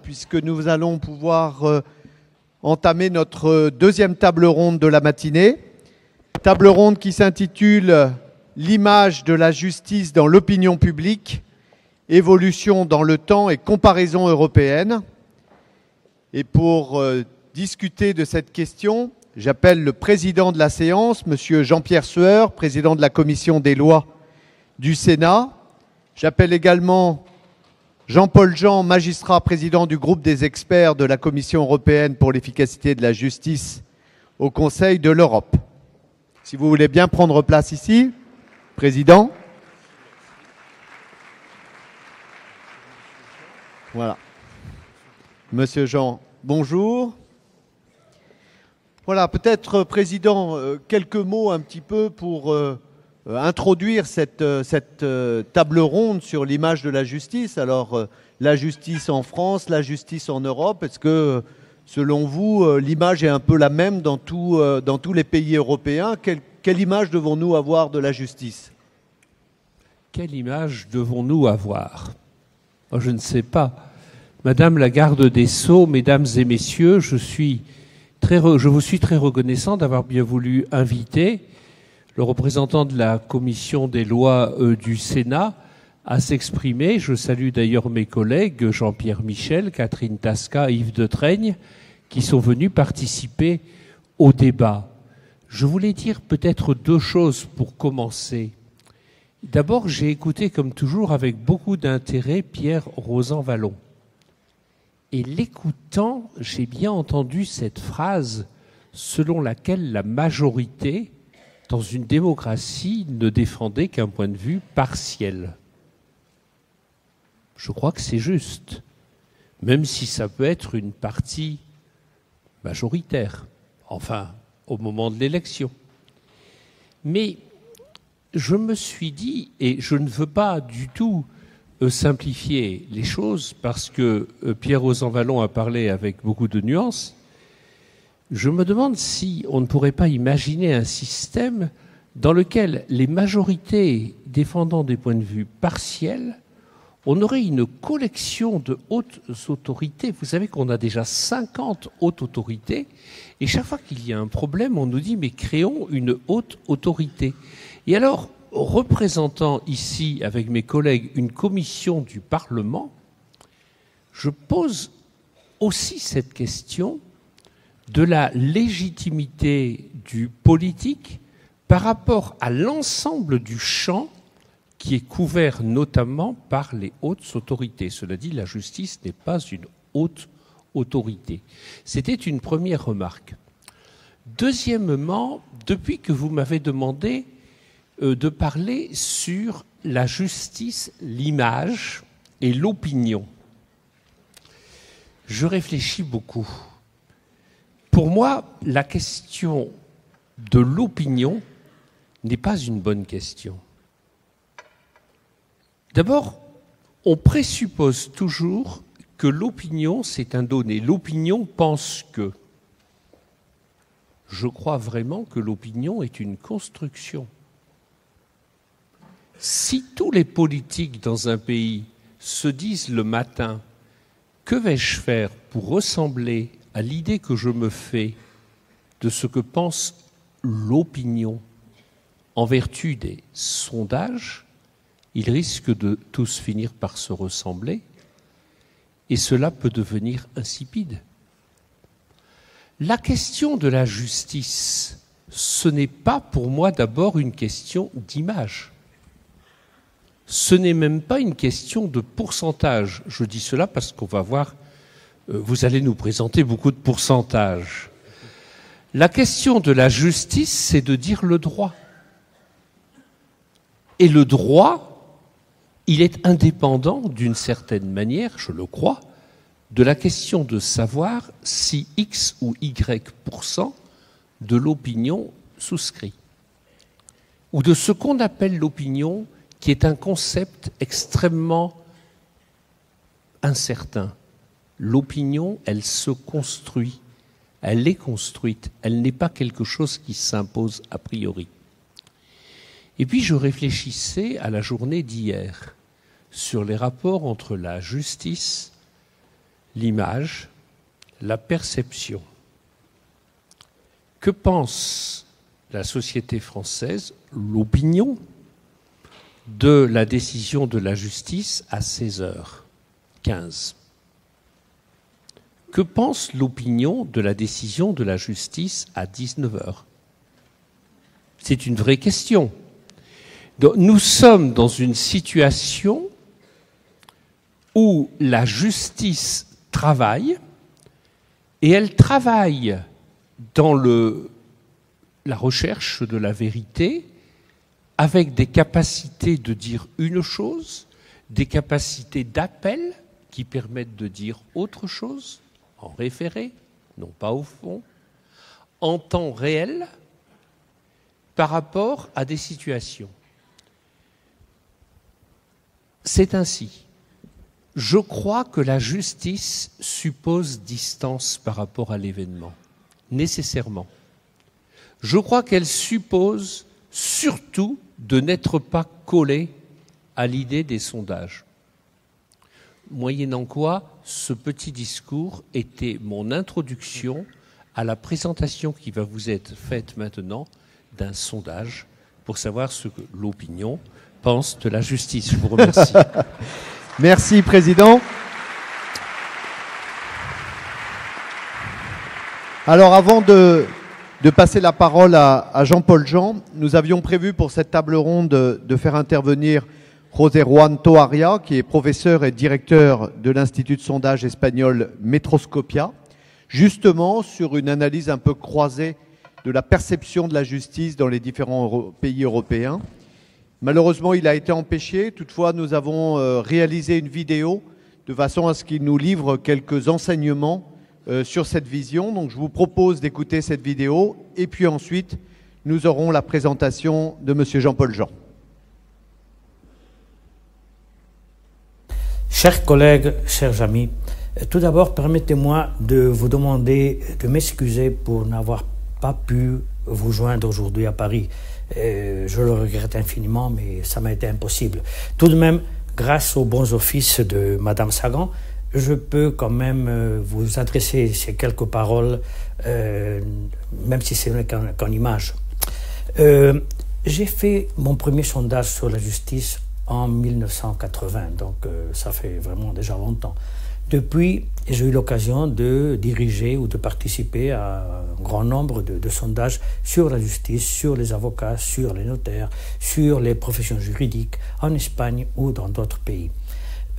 puisque nous allons pouvoir entamer notre deuxième table ronde de la matinée. Table ronde qui s'intitule « L'image de la justice dans l'opinion publique, évolution dans le temps et comparaison européenne ». Et pour discuter de cette question, j'appelle le président de la séance, Monsieur Jean-Pierre Sueur, président de la commission des lois du Sénat. J'appelle également Jean-Paul Jean, magistrat président du groupe des experts de la Commission européenne pour l'efficacité de la justice au Conseil de l'Europe. Si vous voulez bien prendre place ici, président. Voilà. Monsieur Jean, bonjour. Voilà, peut-être, président, quelques mots un petit peu pour introduire cette table ronde sur l'image de la justice. Alors, la justice en France, la justice en Europe, est-ce que, selon vous, l'image est un peu la même dans tous les pays européens? Quelle image devons-nous avoir de la justice? Quelle image devons-nous avoir? Moi, je ne sais pas. Madame la garde des Sceaux, mesdames et messieurs, je vous suis très reconnaissant d'avoir bien voulu inviter le représentant de la commission des lois du Sénat à s'exprimer. Je salue d'ailleurs mes collègues Jean-Pierre Michel, Catherine Tasca, Yves de Traigne, qui sont venus participer au débat. Je voulais dire peut-être deux choses pour commencer. D'abord, j'ai écouté comme toujours avec beaucoup d'intérêt Pierre Rosanvallon. Et l'écoutant, j'ai bien entendu cette phrase selon laquelle la majorité, dans une démocratie, ne défendait qu'un point de vue partiel. Je crois que c'est juste, même si ça peut être une partie majoritaire, enfin, au moment de l'élection. Mais je me suis dit, et je ne veux pas du tout simplifier les choses, parce que Pierre Rosanvallon a parlé avec beaucoup de nuances, je me demande si on ne pourrait pas imaginer un système dans lequel les majorités défendant des points de vue partiels, on aurait une collection de hautes autorités. Vous savez qu'on a déjà 50 hautes autorités, et chaque fois qu'il y a un problème, on nous dit « mais créons une haute autorité ». Et alors, représentant ici, avec mes collègues, une commission du Parlement, je pose aussi cette question de la légitimité du politique par rapport à l'ensemble du champ qui est couvert notamment par les hautes autorités. Cela dit, la justice n'est pas une haute autorité. C'était une première remarque. Deuxièmement, depuis que vous m'avez demandé de parler sur la justice, l'image et l'opinion, je réfléchis beaucoup. Pour moi, la question de l'opinion n'est pas une bonne question. D'abord, on présuppose toujours que l'opinion, c'est un donné. L'opinion pense que. Je crois vraiment que l'opinion est une construction. Si tous les politiques dans un pays se disent le matin « Que vais-je faire pour ressembler à l'idée que je me fais de ce que pense l'opinion en vertu des sondages », ils risquent de tous finir par se ressembler, et cela peut devenir insipide. La question de la justice, ce n'est pas pour moi d'abord une question d'image. Ce n'est même pas une question de pourcentage. Je dis cela parce qu'on va voir, vous allez nous présenter beaucoup de pourcentages. La question de la justice, c'est de dire le droit. Et le droit, il est indépendant d'une certaine manière, je le crois, de la question de savoir si X ou Y% de l'opinion souscrit. Ou de ce qu'on appelle l'opinion, qui est un concept extrêmement incertain. L'opinion, elle se construit, elle est construite, elle n'est pas quelque chose qui s'impose a priori. Et puis je réfléchissais à la journée d'hier sur les rapports entre la justice, l'image, la perception. Que pense la société française, l'opinion, de la décision de la justice à 16h15 ? Que pense l'opinion de la décision de la justice à 19h ? C'est une vraie question. Donc, nous sommes dans une situation où la justice travaille, et elle travaille dans la recherche de la vérité, avec des capacités de dire une chose, des capacités d'appel qui permettent de dire autre chose, en référé, non pas au fond, en temps réel, par rapport à des situations. C'est ainsi. Je crois que la justice suppose distance par rapport à l'événement, nécessairement. Je crois qu'elle suppose surtout de n'être pas collée à l'idée des sondages. Moyennant quoi, ce petit discours était mon introduction à la présentation qui va vous être faite maintenant d'un sondage pour savoir ce que l'opinion pense de la justice. Je vous remercie. Merci, Président. Alors, avant de passer la parole à Jean-Paul Jean, nous avions prévu pour cette table ronde de faire intervenir José Juan Toaria, qui est professeur et directeur de l'Institut de sondage espagnol Metroscopia, justement sur une analyse un peu croisée de la perception de la justice dans les différents pays européens. Malheureusement, il a été empêché. Toutefois, nous avons réalisé une vidéo de façon à ce qu'il nous livre quelques enseignements sur cette vision. Donc, je vous propose d'écouter cette vidéo et puis ensuite, nous aurons la présentation de M. Jean-Paul Jean. Chers collègues, chers amis, tout d'abord, permettez-moi de vous demander de m'excuser pour n'avoir pas pu vous joindre aujourd'hui à Paris. Je le regrette infiniment, mais ça m'a été impossible. Tout de même, grâce aux bons offices de Madame Sagan, je peux quand même vous adresser ces quelques paroles, même si ce n'est qu'en image. J'ai fait mon premier sondage sur la justice en 1980, donc ça fait vraiment déjà longtemps. Depuis, j'ai eu l'occasion de diriger ou de participer à un grand nombre de sondages sur la justice, sur les avocats, sur les notaires, sur les professions juridiques, en Espagne ou dans d'autres pays.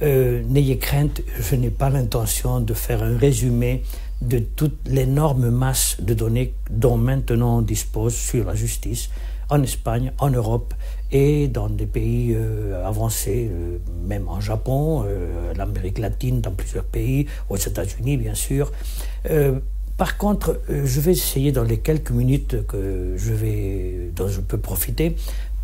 N'ayez crainte, je n'ai pas l'intention de faire un résumé de toute l'énorme masse de données dont maintenant on dispose sur la justice, en Espagne, en Europe et dans des pays avancés, même en Japon, l'Amérique latine, dans plusieurs pays, aux États-Unis bien sûr. Par contre, je vais essayer dans les quelques minutes dont je peux profiter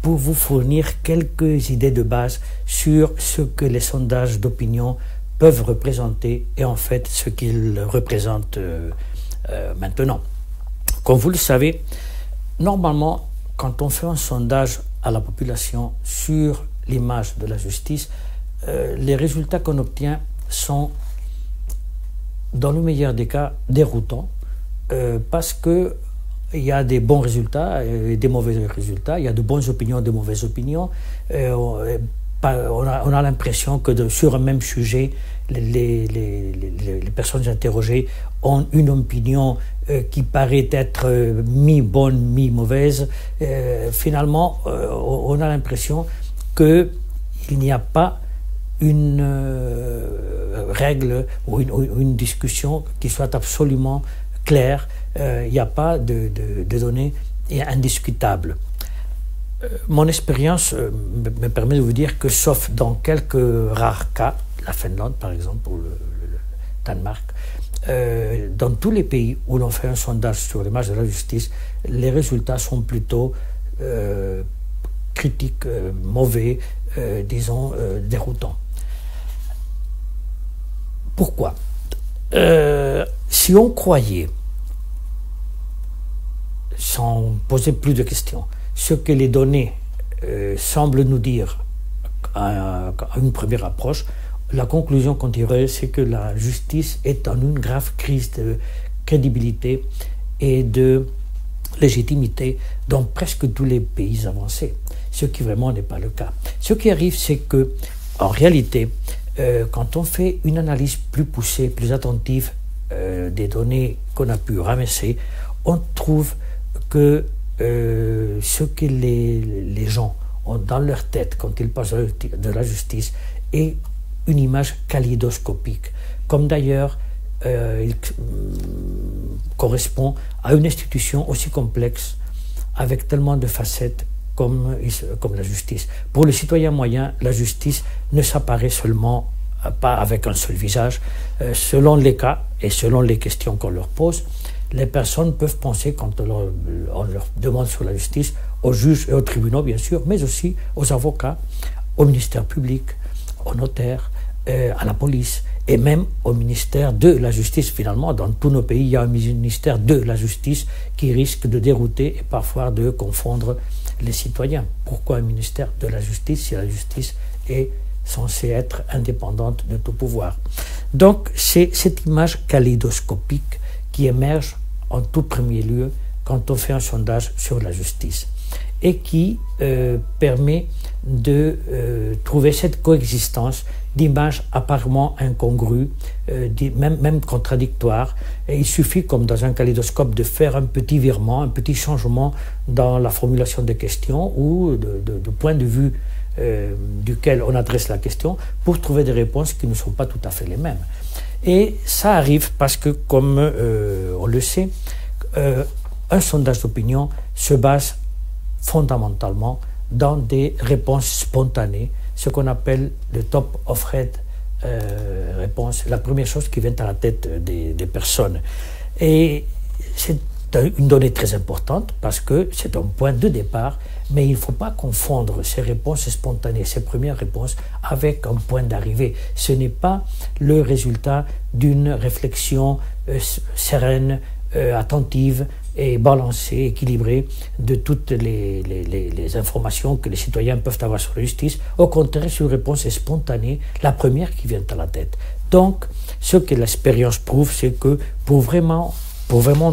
pour vous fournir quelques idées de base sur ce que les sondages d'opinion peuvent représenter et en fait ce qu'ils représentent maintenant. Comme vous le savez, normalement, quand on fait un sondage à la population sur l'image de la justice, les résultats qu'on obtient sont, dans le meilleur des cas, déroutants, parce que il y a des bons résultats et des mauvais résultats, il y a de bonnes opinions et de mauvaises opinions. On a l'impression que sur un même sujet, les personnes interrogées ont une opinion qui paraît être mi-bonne, mi-mauvaise. Finalement, on a l'impression qu'il n'y a pas une règle ou une discussion qui soit absolument claire. Il n'y a pas de données indiscutables. Mon expérience me permet de vous dire que, sauf dans quelques rares cas, la Finlande par exemple, ou le Danemark, dans tous les pays où l'on fait un sondage sur l'image de la justice, les résultats sont plutôt critiques, mauvais, disons déroutants. Pourquoi ? Si on croyait, sans poser plus de questions, ce que les données semblent nous dire à une première approche, la conclusion qu'on tirait, c'est que la justice est en une grave crise de crédibilité et de légitimité dans presque tous les pays avancés, ce qui vraiment n'est pas le cas. Ce qui arrive, c'est que, en réalité, quand on fait une analyse plus poussée, plus attentive des données qu'on a pu ramasser, on trouve que ce que les gens ont dans leur tête quand ils parlent de la justice est une image kaléidoscopique, comme d'ailleurs il correspond à une institution aussi complexe, avec tellement de facettes comme la justice. Pour le citoyen moyen, la justice ne s'apparaît seulement pas avec un seul visage. Selon les cas et selon les questions qu'on leur pose, les personnes peuvent penser, quand on leur demande sur la justice, aux juges et aux tribunaux, bien sûr, mais aussi aux avocats, au ministère public, aux notaires, à la police, et même au ministère de la Justice. Finalement, dans tous nos pays, il y a un ministère de la Justice qui risque de dérouter et parfois de confondre les citoyens. Pourquoi un ministère de la Justice si la justice est censée être indépendante de tout pouvoir? Donc, c'est cette image kaléidoscopique qui émerge en tout premier lieu quand on fait un sondage sur la justice et qui permet de trouver cette coexistence d'images apparemment incongrues, même contradictoires. Et il suffit, comme dans un kaléidoscope, de faire un petit virement, un petit changement dans la formulation des questions ou de point de vue duquel on adresse la question pour trouver des réponses qui ne sont pas tout à fait les mêmes. Et ça arrive parce que, comme on le sait, un sondage d'opinion se base fondamentalement dans des réponses spontanées, ce qu'on appelle le top of head réponse, la première chose qui vient à la tête des personnes. Et c'est une donnée très importante parce que c'est un point de départ, mais il ne faut pas confondre ces réponses spontanées, ces premières réponses, avec un point d'arrivée. Ce n'est pas le résultat d'une réflexion sereine, attentive et balancée, équilibrée de toutes les informations que les citoyens peuvent avoir sur la justice. Au contraire, c'est une réponse spontanée, la première qui vient à la tête. Donc, ce que l'expérience prouve, c'est que pour vraiment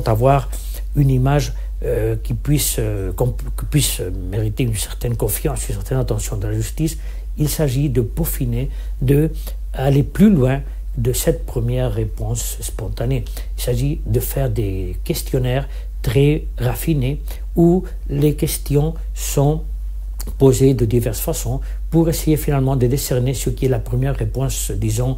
avoir une image qui puisse mériter une certaine confiance, une certaine attention de la justice, il s'agit de peaufiner, d'aller plus loin de cette première réponse spontanée. Il s'agit de faire des questionnaires très raffinés où les questions sont posées de diverses façons pour essayer finalement de décerner ce qui est la première réponse, disons,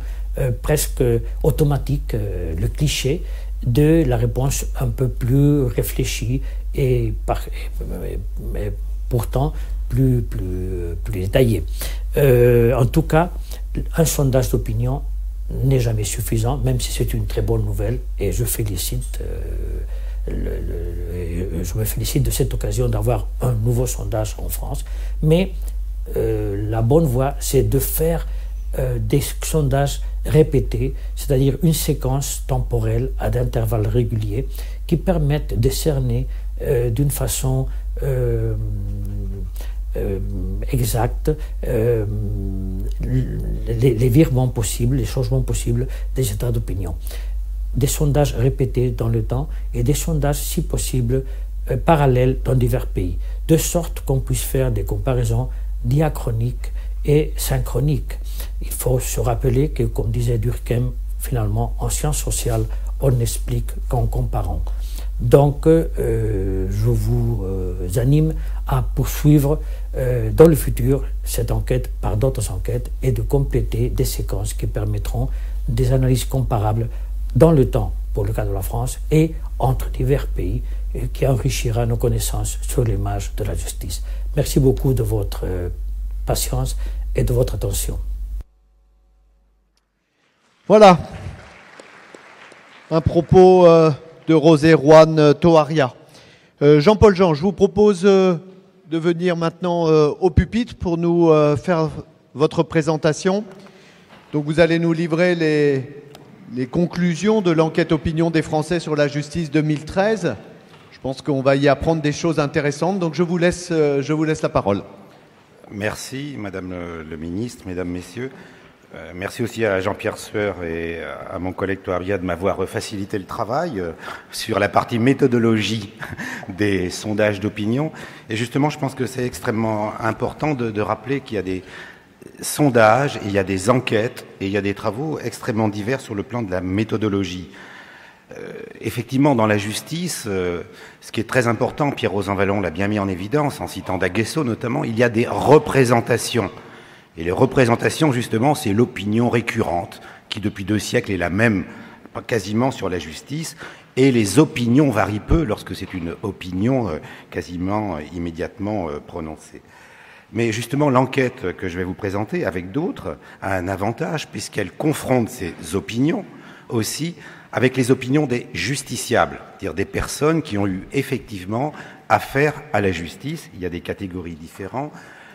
presque automatique, le cliché, de la réponse un peu plus réfléchie et pourtant plus détaillée. En tout cas, un sondage d'opinion n'est jamais suffisant, même si c'est une très bonne nouvelle, et je me félicite de cette occasion d'avoir un nouveau sondage en France. Mais la bonne voie, c'est de faire des sondages répétés, c'est-à-dire une séquence temporelle à d'intervalles réguliers qui permettent de cerner d'une façon exacte les virements possibles, les changements possibles des états d'opinion. Des sondages répétés dans le temps et des sondages, si possible, parallèles dans divers pays, de sorte qu'on puisse faire des comparaisons diachroniques et synchroniques. Il faut se rappeler que, comme disait Durkheim, finalement, en sciences sociales, on n'explique qu'en comparant. Donc, je vous anime à poursuivre dans le futur cette enquête par d'autres enquêtes et de compléter des séquences qui permettront des analyses comparables dans le temps, pour le cas de la France, et entre divers pays, qui enrichira nos connaissances sur l'image de la justice. Merci beaucoup de votre patience et de votre attention. Voilà, un propos de José Juan Toaria. Jean-Paul Jean, je vous propose de venir maintenant au pupitre pour nous faire votre présentation. Donc vous allez nous livrer les conclusions de l'enquête opinion des Français sur la justice 2013. Je pense qu'on va y apprendre des choses intéressantes, donc je vous laisse la parole. Merci, Madame le ministre, Mesdames, Messieurs. Merci aussi à Jean-Pierre Sueur et à mon collègue Touabia de m'avoir facilité le travail sur la partie méthodologie des sondages d'opinion. Et justement, je pense que c'est extrêmement important de rappeler qu'il y a des sondages, il y a des enquêtes et il y a des travaux extrêmement divers sur le plan de la méthodologie. Effectivement, dans la justice, ce qui est très important, Pierre Rosanvallon l'a bien mis en évidence, en citant Daguesso notamment, il y a des représentations. Et les représentations, justement, c'est l'opinion récurrente, qui depuis 2 siècles est la même quasiment sur la justice, et les opinions varient peu lorsque c'est une opinion quasiment immédiatement prononcée. Mais justement, l'enquête que je vais vous présenter avec d'autres a un avantage, puisqu'elle confronte ces opinions aussi avec les opinions des justiciables, c'est-à-dire des personnes qui ont eu effectivement affaire à la justice. Il y a des catégories différentes.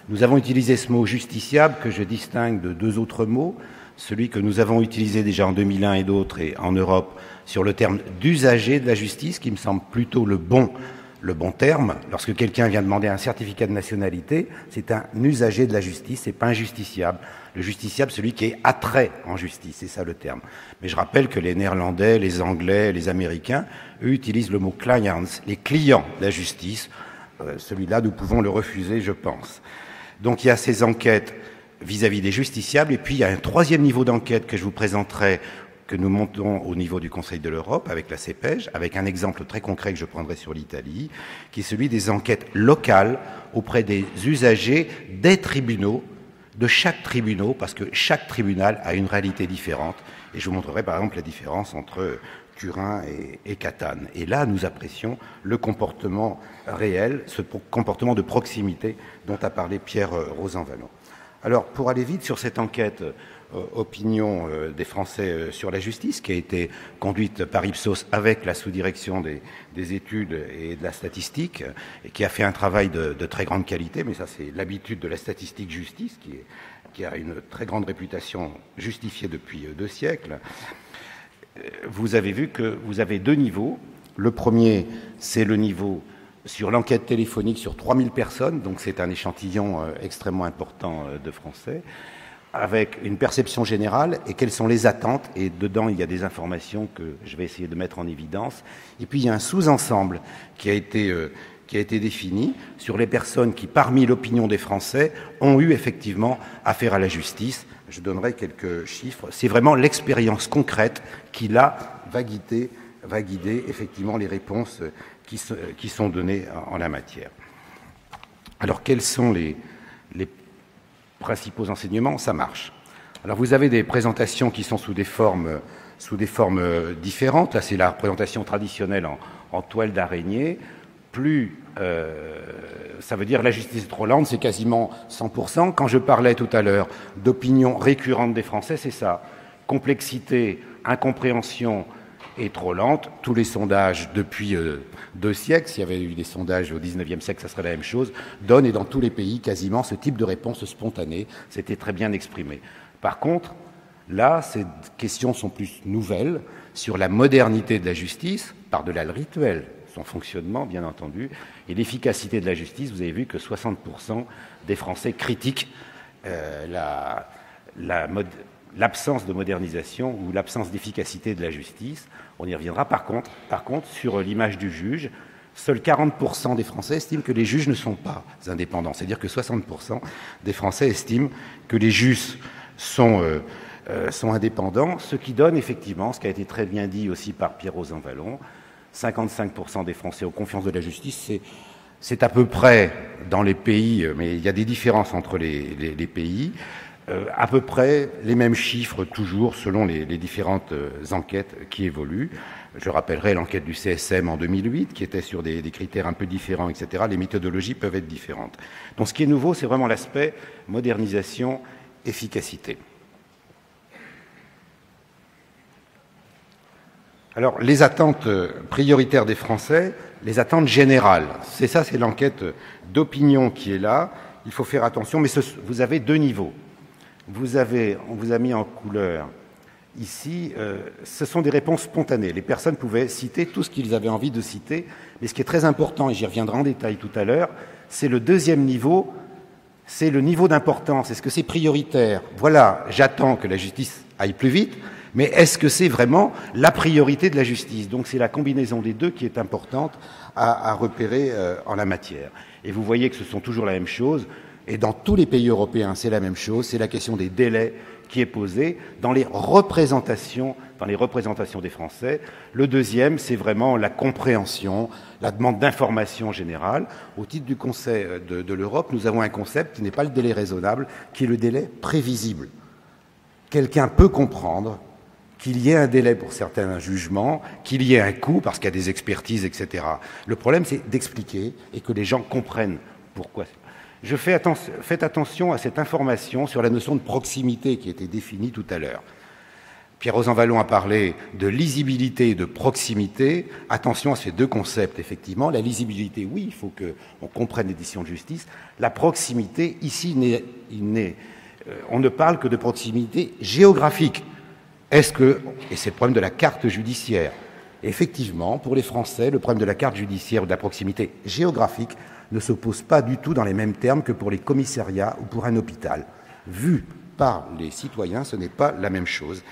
Nous avons utilisé ce mot justiciable que je distingue de 2 autres mots, celui que nous avons utilisé déjà en 2001 et d'autres et en Europe sur le terme d'usager de la justice, qui me semble plutôt le bon terme. Lorsque quelqu'un vient demander un certificat de nationalité, c'est un usager de la justice, c'est pas un justiciable. Le justiciable, celui qui est attrait en justice, c'est ça le terme. Mais je rappelle que les Néerlandais, les Anglais, les Américains, eux, utilisent le mot clients, les clients de la justice. Celui-là, nous pouvons le refuser, je pense. Donc il y a ces enquêtes vis-à-vis des justiciables, et puis il y a un 3e niveau d'enquête que je vous présenterai, que nous montons au niveau du Conseil de l'Europe avec la CEPEJ, avec un exemple très concret que je prendrai sur l'Italie, qui est celui des enquêtes locales auprès des usagers des tribunaux, de chaque tribunal, parce que chaque tribunal a une réalité différente. Et je vous montrerai par exemple la différence entre Turin et Catane. Et là, nous apprécions le comportement réel, ce comportement de proximité dont a parlé Pierre Rosanvallon. Alors, pour aller vite sur cette enquête opinion des Français sur la justice, qui a été conduite par Ipsos avec la sous-direction des études et de la statistique, et qui a fait un travail de très grande qualité, mais ça c'est l'habitude de la statistique justice, qui a une très grande réputation justifiée depuis 2 siècles. Vous avez vu que vous avez 2 niveaux. Le premier, c'est le niveau sur l'enquête téléphonique sur 3000 personnes, donc c'est un échantillon extrêmement important de Français, avec une perception générale et quelles sont les attentes. Et dedans, il y a des informations que je vais essayer de mettre en évidence. Et puis, il y a un sous-ensemble qui a été défini sur les personnes qui, parmi l'opinion des Français, ont eu effectivement affaire à la justice. Je donnerai quelques chiffres. C'est vraiment l'expérience concrète qui, là, va guider effectivement les réponses qui sont données en la matière. Alors, quels sont les principaux enseignements? Ça marche. Alors, vous avez des présentations qui sont sous des formes différentes. Là, c'est la représentation traditionnelle en toile d'araignée. Plus, ça veut dire la justice est trop lente, c'est quasiment 100%. Quand je parlais tout à l'heure d'opinion récurrente des Français, c'est ça. Complexité, incompréhension et trop lente. Tous les sondages depuis 2 siècles, s'il y avait eu des sondages au 19e siècle, ça serait la même chose, donnent, et dans tous les pays, quasiment, ce type de réponse spontanée. C'était très bien exprimé. Par contre, là, ces questions sont plus nouvelles sur la modernité de la justice, par-delà le rituel, son fonctionnement, bien entendu, et l'efficacité de la justice. Vous avez vu que 60% des Français critiquent l'absence de modernisation ou l'absence d'efficacité de la justice. On y reviendra. Par contre, sur l'image du juge, seuls 40% des Français estiment que les juges ne sont pas indépendants. C'est-à-dire que 60% des Français estiment que les juges sont indépendants, ce qui donne effectivement, ce qui a été très bien dit aussi par Pierre Rosanvallon, 55% des Français ont confiance de la justice. C'est à peu près dans les pays, mais il y a des différences entre les pays, à peu près les mêmes chiffres toujours selon les différentes enquêtes qui évoluent. Je rappellerai l'enquête du CSM en 2008 qui était sur des critères un peu différents, etc. Les méthodologies peuvent être différentes. Donc ce qui est nouveau, c'est vraiment l'aspect modernisation, efficacité. Alors, les attentes prioritaires des Français, les attentes générales, c'est l'enquête d'opinion qui est là. Il faut faire attention, mais vous avez 2 niveaux. On vous a mis en couleur ici, ce sont des réponses spontanées. Les personnes pouvaient citer tout ce qu'ils avaient envie de citer, mais ce qui est très important, et j'y reviendrai en détail tout à l'heure, c'est le 2e niveau, c'est le niveau d'importance. Est-ce que c'est prioritaire? Voilà, j'attends que la justice aille plus vite, mais est-ce que c'est vraiment la priorité de la justice? Donc c'est la combinaison des deux qui est importante à repérer en la matière. Et vous voyez que ce sont toujours la même chose, et dans tous les pays européens, c'est la même chose, c'est la question des délais qui est posée dans les représentations des Français. Le deuxième, c'est vraiment la compréhension, la demande d'information générale. Au titre du Conseil de l'Europe, nous avons un concept qui n'est pas le délai raisonnable, qui est le délai prévisible. Quelqu'un peut comprendre qu'il y ait un délai pour certains jugements, qu'il y ait un coût parce qu'il y a des expertises, etc. Le problème, c'est d'expliquer et que les gens comprennent pourquoi. Faites attention à cette information sur la notion de proximité qui a été définie tout à l'heure. Pierre Rosanvallon a parlé de lisibilité et de proximité. Attention à ces deux concepts, effectivement. La lisibilité, oui, il faut qu'on comprenne les décisions de justice. La proximité, ici, on ne parle que de proximité géographique. Et c'est le problème de la carte judiciaire. Effectivement, pour les Français, le problème de la carte judiciaire ou de la proximité géographique ne se pose pas du tout dans les mêmes termes que pour les commissariats ou pour un hôpital. Vu par les citoyens, ce n'est pas la même chose.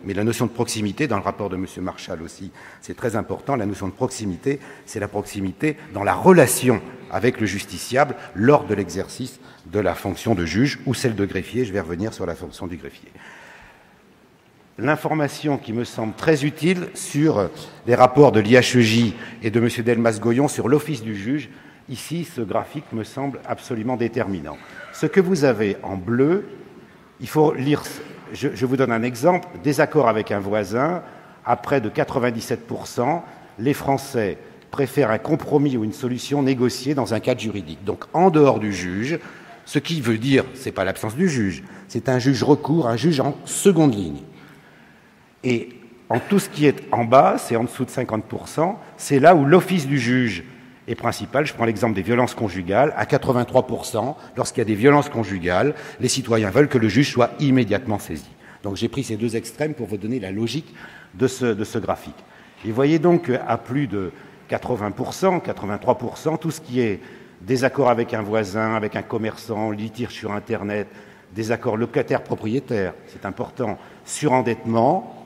Mais la notion de proximité, dans le rapport de M. Marchal aussi, c'est très important. La notion de proximité, c'est la proximité dans la relation avec le justiciable lors de l'exercice de la fonction de juge ou celle de greffier. Je vais revenir sur la fonction du greffier. L'information qui me semble très utile sur les rapports de l'IHEJ et de M. Delmas-Goyon sur l'office du juge, ici, ce graphique me semble absolument déterminant. Ce que vous avez en bleu, il faut lire, je vous donne un exemple, désaccord avec un voisin, à près de 97%, les Français préfèrent un compromis ou une solution négociée dans un cadre juridique. Donc en dehors du juge, ce qui veut dire, ce n'est pas l'absence du juge, c'est un juge recours, un juge en seconde ligne. Et en tout ce qui est en bas, c'est en dessous de 50%, c'est là où l'office du juge est principal. Je prends l'exemple des violences conjugales. À 83%, lorsqu'il y a des violences conjugales, les citoyens veulent que le juge soit immédiatement saisi. Donc j'ai pris ces deux extrêmes pour vous donner la logique de ce graphique. Et vous voyez donc qu'à plus de 80%, 83%, tout ce qui est désaccord avec un voisin, avec un commerçant, litige sur Internet, désaccord locataire-propriétaire, c'est important, surendettement,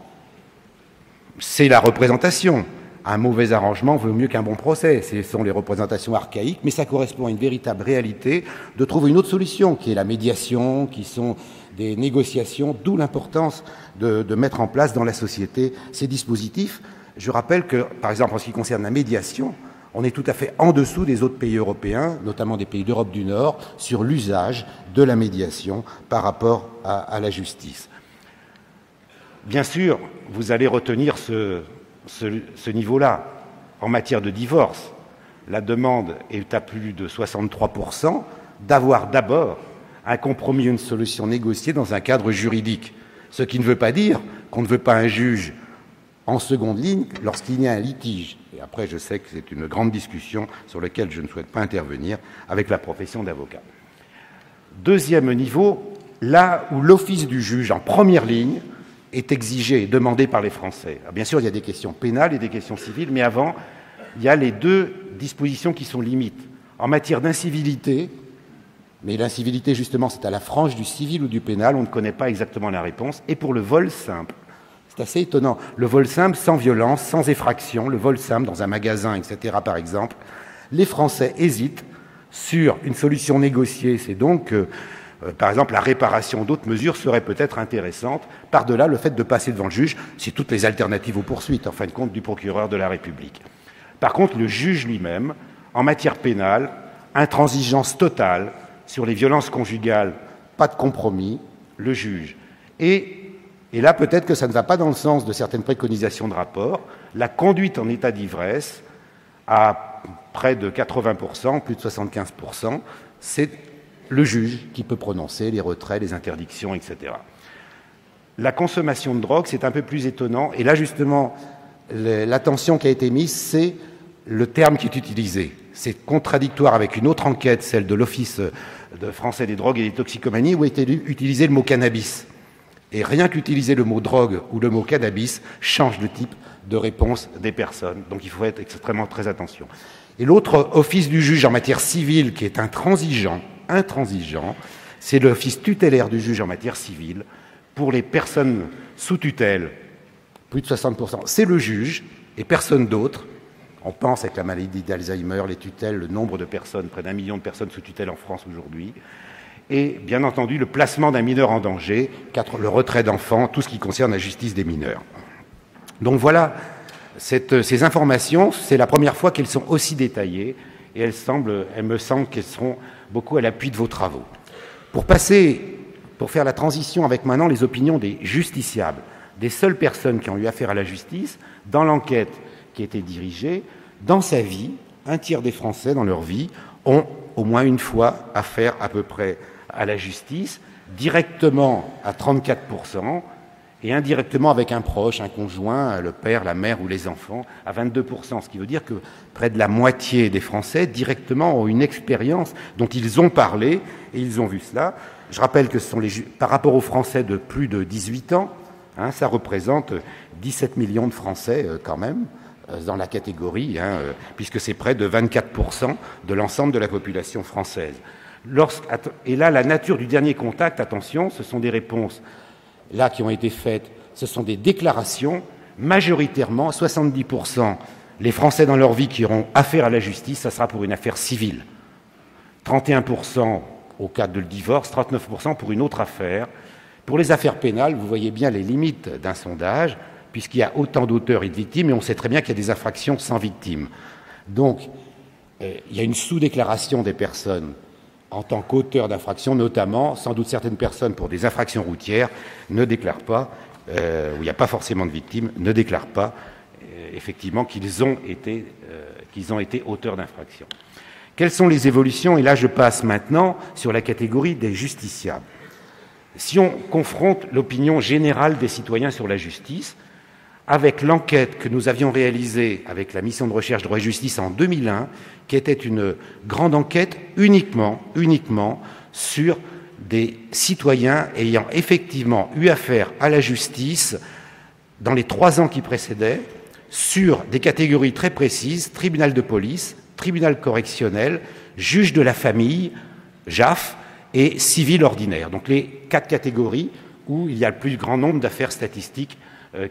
c'est la représentation. Un mauvais arrangement vaut mieux qu'un bon procès. Ce sont les représentations archaïques, mais ça correspond à une véritable réalité de trouver une autre solution, qui est la médiation, qui sont des négociations, d'où l'importance de mettre en place dans la société ces dispositifs. Je rappelle que, par exemple, en ce qui concerne la médiation, on est tout à fait en dessous des autres pays européens, notamment des pays d'Europe du Nord, sur l'usage de la médiation par rapport à la justice. Bien sûr, vous allez retenir ce niveau-là. En matière de divorce, la demande est à plus de 63% d'avoir d'abord un compromis, une solution négociée dans un cadre juridique. Ce qui ne veut pas dire qu'on ne veut pas un juge en seconde ligne lorsqu'il y a un litige. Et après, je sais que c'est une grande discussion sur laquelle je ne souhaite pas intervenir avec la profession d'avocat. Deuxième niveau, là où l'office du juge en première ligne est exigé et demandé par les Français. Alors bien sûr, il y a des questions pénales et des questions civiles, mais avant, il y a les deux dispositions qui sont limites. En matière d'incivilité, mais l'incivilité, justement, c'est à la frange du civil ou du pénal, on ne connaît pas exactement la réponse. Et pour le vol simple, c'est assez étonnant. Le vol simple, sans violence, sans effraction, le vol simple dans un magasin, etc., par exemple, les Français hésitent sur une solution négociée. C'est donc par exemple, la réparation d'autres mesures serait peut-être intéressante, par-delà le fait de passer devant le juge, c'est toutes les alternatives aux poursuites, en fin de compte, du procureur de la République. Par contre, le juge lui-même, en matière pénale, intransigeance totale sur les violences conjugales, pas de compromis, le juge. Et là, peut-être que ça ne va pas dans le sens de certaines préconisations de rapport, la conduite en état d'ivresse, à près de 80%, plus de 75%, c'est le juge qui peut prononcer les retraits, les interdictions, etc. La consommation de drogue, c'est un peu plus étonnant. Et là, justement, l'attention qui a été mise, c'est le terme qui est utilisé. C'est contradictoire avec une autre enquête, celle de l'Office français des drogues et des toxicomanies, où a été utilisé le mot cannabis. Et rien qu'utiliser le mot drogue ou le mot cannabis change le type de réponse des personnes. Donc il faut être extrêmement très attention. Et l'autre office du juge en matière civile qui est intransigeant, intransigeant, c'est l'office tutélaire du juge en matière civile pour les personnes sous tutelle, plus de 60%. C'est le juge et personne d'autre. On pense avec la maladie d'Alzheimer, les tutelles, le nombre de personnes, près d'1 million de personnes sous tutelle en France aujourd'hui. Et bien entendu, le placement d'un mineur en danger, le retrait d'enfants, tout ce qui concerne la justice des mineurs. Donc voilà, ces informations, c'est la première fois qu'elles sont aussi détaillées et elles me semble qu'elles seront beaucoup à l'appui de vos travaux. Pour faire la transition avec maintenant les opinions des justiciables, des seules personnes qui ont eu affaire à la justice, dans l'enquête qui a été dirigée, dans sa vie, 1/3 des Français dans leur vie ont au moins une fois affaire à peu près à la justice, directement à 34%, et indirectement avec un proche, un conjoint, le père, la mère ou les enfants, à 22%. Ce qui veut dire que près de la moitié des Français, directement, ont une expérience dont ils ont parlé et ils ont vu cela. Je rappelle que ce sont par rapport aux Français de plus de 18 ans, ça représente 17 millions de Français quand même, dans la catégorie, puisque c'est près de 24% de l'ensemble de la population française. Et là, la nature du dernier contact, attention, ce sont des réponses là qui ont été faites, ce sont des déclarations, majoritairement, 70%, les Français dans leur vie qui auront affaire à la justice, ça sera pour une affaire civile. 31% au cas de le divorce, 39% pour une autre affaire. Pour les affaires pénales, vous voyez bien les limites d'un sondage, puisqu'il y a autant d'auteurs et de victimes, et on sait très bien qu'il y a des infractions sans victimes. Donc, il y a une sous-déclaration des personnes en tant qu'auteurs d'infractions, notamment, sans doute certaines personnes pour des infractions routières ne déclarent pas, où il n'y a pas forcément de victimes, ne déclarent pas effectivement qu'ils ont été auteurs d'infractions. Quelles sont les évolutions? Et là, je passe maintenant sur la catégorie des justiciables. Si on confronte l'opinion générale des citoyens sur la justice, avec l'enquête que nous avions réalisée avec la mission de recherche droit et justice en 2001, qui était une grande enquête uniquement sur des citoyens ayant effectivement eu affaire à la justice dans les 3 ans qui précédaient, sur des catégories très précises, tribunal de police, tribunal correctionnel, juge de la famille, JAF, et civil ordinaire. Donc les 4 catégories où il y a le plus grand nombre d'affaires statistiques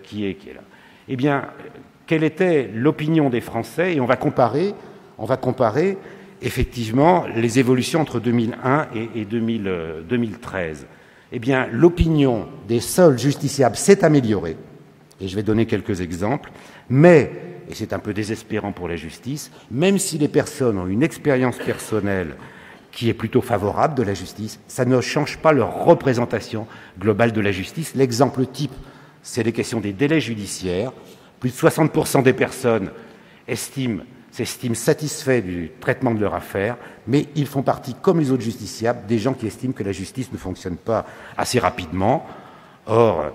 qui est là. Eh bien, quelle était l'opinion des Français? Et on va comparer effectivement les évolutions entre 2001 et 2013. Eh bien, l'opinion des seuls justiciables s'est améliorée, et je vais donner quelques exemples, mais, et c'est un peu désespérant pour la justice, même si les personnes ont une expérience personnelle qui est plutôt favorable de la justice, ça ne change pas leur représentation globale de la justice. L'exemple type, c'est les questions des délais judiciaires. Plus de 60% des personnes s'estiment satisfaits du traitement de leur affaire, mais ils font partie, comme les autres justiciables, des gens qui estiment que la justice ne fonctionne pas assez rapidement. Or,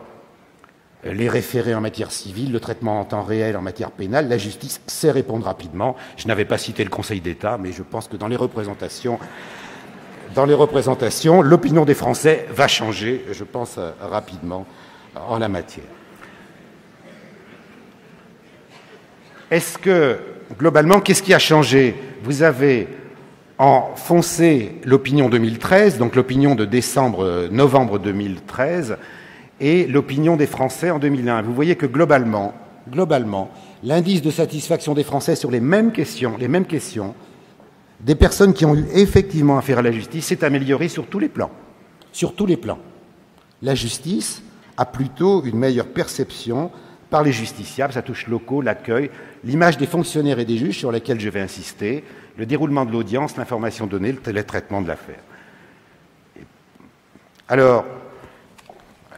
les référés en matière civile, le traitement en temps réel en matière pénale, la justice sait répondre rapidement. Je n'avais pas cité le Conseil d'État, mais je pense que dans les représentations, l'opinion des Français va changer, je pense, rapidement en la matière. Est-ce que, globalement, qu'est-ce qui a changé? Vous avez enfoncé l'opinion 2013, donc l'opinion de novembre 2013, et l'opinion des Français en 2001. Vous voyez que globalement, l'indice de satisfaction des Français sur les mêmes questions, des personnes qui ont eu effectivement affaire à la justice s'est amélioré sur tous les plans. Sur tous les plans. La justice a plutôt une meilleure perception par les justiciables, ça touche locaux, l'accueil, l'image des fonctionnaires et des juges sur laquelle je vais insister, le déroulement de l'audience, l'information donnée, le traitement de l'affaire. Alors,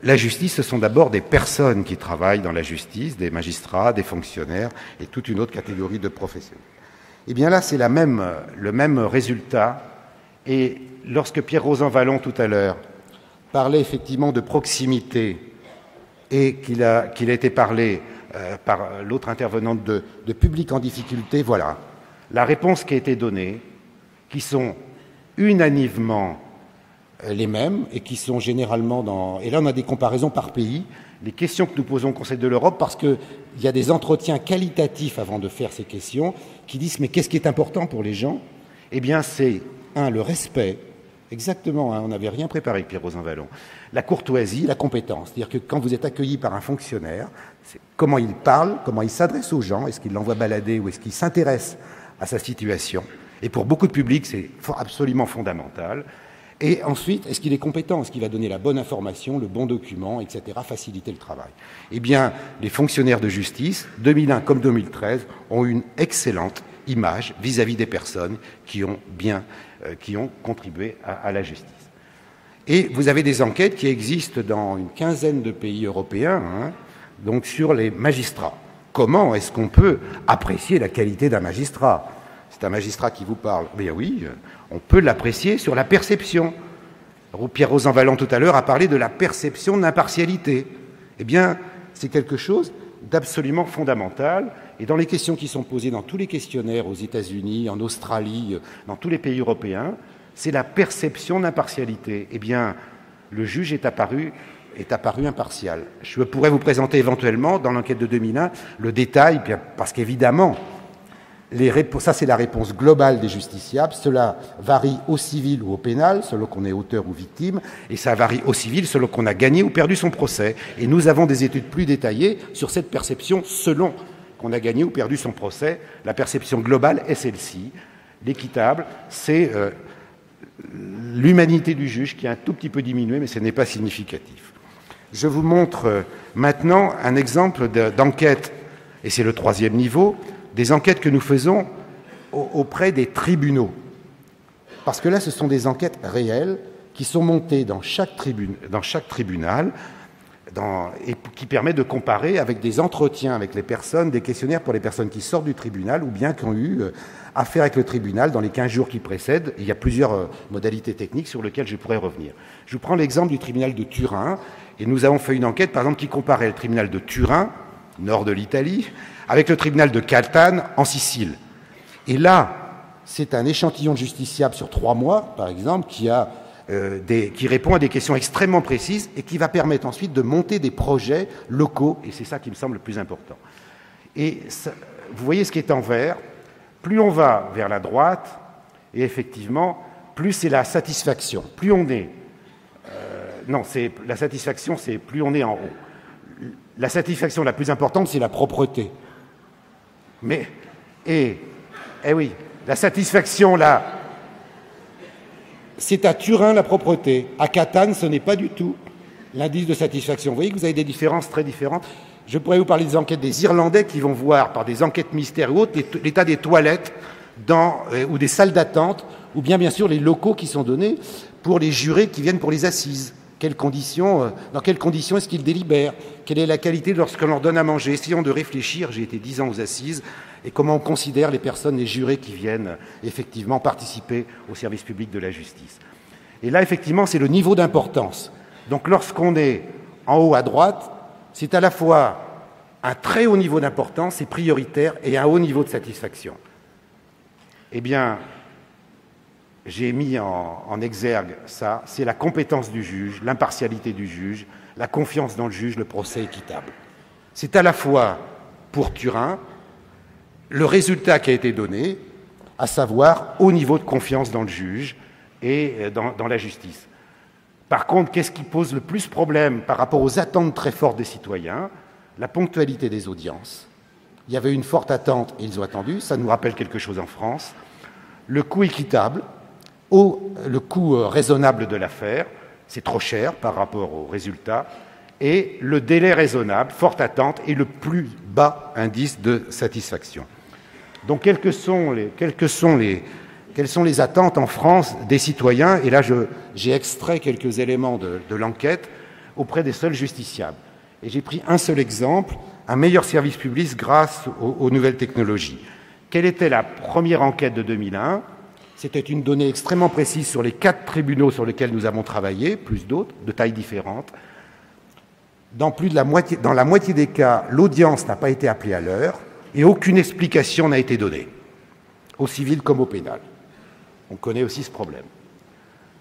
la justice, ce sont d'abord des personnes qui travaillent dans la justice, des magistrats, des fonctionnaires et toute une autre catégorie de professionnels. Eh bien là, c'est le même résultat. Et lorsque Pierre-Rosan Vallon, tout à l'heure, parlait effectivement de proximité et qu'il a été parlé par l'autre intervenante de public en difficulté, voilà, la réponse qui a été donnée, qui sont unanimement les mêmes et qui sont généralement Et là, on a des comparaisons par pays. Les questions que nous posons au Conseil de l'Europe, parce qu'il y a des entretiens qualitatifs avant de faire ces questions, qui disent « Mais qu'est-ce qui est important pour les gens ?» Eh bien, c'est, le respect, Exactement, hein, on n'avait rien préparé avec Pierre Rosanvallon. La courtoisie, la compétence. C'est-à-dire que quand vous êtes accueilli par un fonctionnaire, c'est comment il parle, comment il s'adresse aux gens, est-ce qu'il l'envoie balader ou est-ce qu'il s'intéresse à sa situation. Et pour beaucoup de publics, c'est absolument fondamental. Et ensuite, est-ce qu'il est compétent? Est-ce qu'il va donner la bonne information, le bon document, etc., faciliter le travail? Eh bien, les fonctionnaires de justice, 2001 comme 2013, ont une excellente image vis-à-vis des personnes qui ont contribué à la justice. Et vous avez des enquêtes qui existent dans une quinzaine de pays européens, hein, donc sur les magistrats. Comment est-ce qu'on peut apprécier la qualité d'un magistrat? C'est un magistrat qui vous parle. Mais oui, on peut l'apprécier sur la perception. Pierre Rosanvallon tout à l'heure a parlé de la perception d'impartialité. Eh bien, c'est quelque chose d'absolument fondamental. Et dans les questions qui sont posées dans tous les questionnaires aux États-Unis, en Australie, dans tous les pays européens, c'est la perception d'impartialité. Eh bien, le juge est apparu impartial. Je pourrais vous présenter éventuellement, dans l'enquête de 2001, le détail, parce qu'évidemment, ça c'est la réponse globale des justiciables, cela varie au civil ou au pénal, selon qu'on est auteur ou victime, et ça varie au civil selon qu'on a gagné ou perdu son procès. Et nous avons des études plus détaillées sur cette perception selon qu'on a gagné ou perdu son procès. La perception globale est celle-ci. L'équitable, c'est l'humanité du juge qui a un tout petit peu diminué, mais ce n'est pas significatif. Je vous montre maintenant un exemple d'enquête, et c'est le 3e niveau, des enquêtes que nous faisons auprès des tribunaux. Parce que là, ce sont des enquêtes réelles qui sont montées dans chaque tribunal et qui permettent de comparer avec des entretiens avec les personnes, des questionnaires pour les personnes qui sortent du tribunal ou bien qui ont eu affaire avec le tribunal dans les 15 jours qui précèdent. Il y a plusieurs modalités techniques sur lesquelles je pourrais revenir. Je vous prends l'exemple du tribunal de Turin, et nous avons fait une enquête, par exemple, qui comparait le tribunal de Turin, nord de l'Italie, avec le tribunal de Catane, en Sicile. Et là, c'est un échantillon de justiciables sur 3 mois, par exemple, qui répond à des questions extrêmement précises et qui va permettre ensuite de monter des projets locaux, et c'est ça qui me semble le plus important. Et ça, vous voyez ce qui est en vert, plus on va vers la droite, et effectivement, plus c'est la satisfaction. Plus on est... la satisfaction, c'est plus on est en haut. La satisfaction la plus importante, c'est la propreté. Oui, la satisfaction, là, c'est à Turin, la propreté. À Catane, ce n'est pas du tout l'indice de satisfaction. Vous voyez que vous avez des différences très différentes. Je pourrais vous parler des enquêtes des Irlandais qui vont voir, par des enquêtes mystères ou autres, l'état des toilettes ou des salles d'attente, ou bien sûr les locaux qui sont donnés pour les jurés qui viennent pour les assises. Dans quelles conditions est-ce qu'ils délibèrent? Quelle est la qualité lorsqu'on leur donne à manger? Essayons de réfléchir, j'ai été 10 ans aux assises, et comment on considère les personnes, les jurés qui viennent effectivement participer au service public de la justice. Et là, effectivement, c'est le niveau d'importance. Donc lorsqu'on est en haut à droite, c'est à la fois un très haut niveau d'importance, c'est prioritaire, et un haut niveau de satisfaction. Eh bien, j'ai mis en exergue ça, c'est la compétence du juge, l'impartialité du juge, la confiance dans le juge, le procès équitable. C'est à la fois, pour Turin, le résultat qui a été donné, à savoir haut niveau de confiance dans le juge et dans la justice. Par contre, qu'est-ce qui pose le plus problème par rapport aux attentes très fortes des citoyens? La ponctualité des audiences. Il y avait une forte attente et ils ont attendu, ça nous rappelle quelque chose en France. Le coût équitable, le coût raisonnable de l'affaire, c'est trop cher par rapport au résultat, et le délai raisonnable, forte attente, et le plus bas indice de satisfaction. Donc, quelles sont les attentes en France des citoyens? Et là, j'ai extrait quelques éléments de l'enquête auprès des seuls justiciables. Et j'ai pris un seul exemple, un meilleur service public grâce aux nouvelles technologies. Quelle était la première enquête de 2001? C'était une donnée extrêmement précise sur les 4 tribunaux sur lesquels nous avons travaillé, plus d'autres, de tailles différentes. Dans la moitié des cas, l'audience n'a pas été appelée à l'heure et aucune explication n'a été donnée, au civil comme au pénal. On connaît aussi ce problème.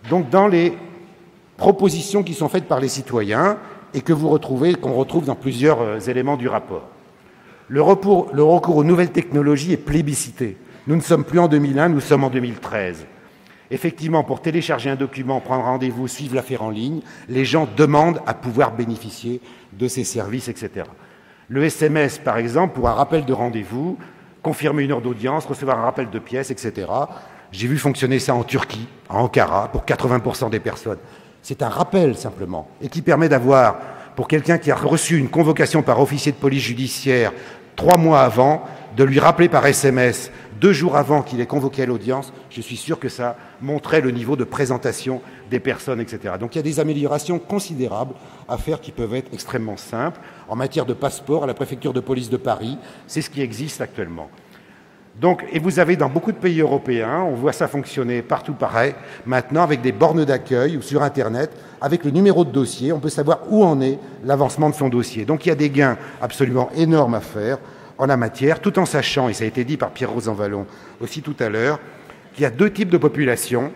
Donc, dans les propositions qui sont faites par les citoyens et qu'on retrouve dans plusieurs éléments du rapport, le recours aux nouvelles technologies est plébiscité. Nous ne sommes plus en 2001, nous sommes en 2013. Effectivement, pour télécharger un document, prendre rendez-vous, suivre l'affaire en ligne, les gens demandent à pouvoir bénéficier de ces services, etc. Le SMS, par exemple, pour un rappel de rendez-vous, confirmer une heure d'audience, recevoir un rappel de pièces, etc. J'ai vu fonctionner ça en Turquie, à Ankara, pour 80% des personnes. C'est un rappel, simplement, et qui permet d'avoir, pour quelqu'un qui a reçu une convocation par officier de police judiciaire 3 mois avant, de lui rappeler par SMS 2 jours avant qu'il est convoqué à l'audience. Je suis sûr que ça montrait le niveau de présentation des personnes, etc. Donc il y a des améliorations considérables à faire qui peuvent être extrêmement simples. En matière de passeport, à la préfecture de police de Paris, c'est ce qui existe actuellement. Donc, et vous avez dans beaucoup de pays européens, on voit ça fonctionner partout pareil, maintenant avec des bornes d'accueil ou sur Internet, avec le numéro de dossier, on peut savoir où en est l'avancement de son dossier. Donc il y a des gains absolument énormes à faire en la matière, tout en sachant, et ça a été dit par Pierre Rosanvallon aussi tout à l'heure, qu'il y a 2 types de population.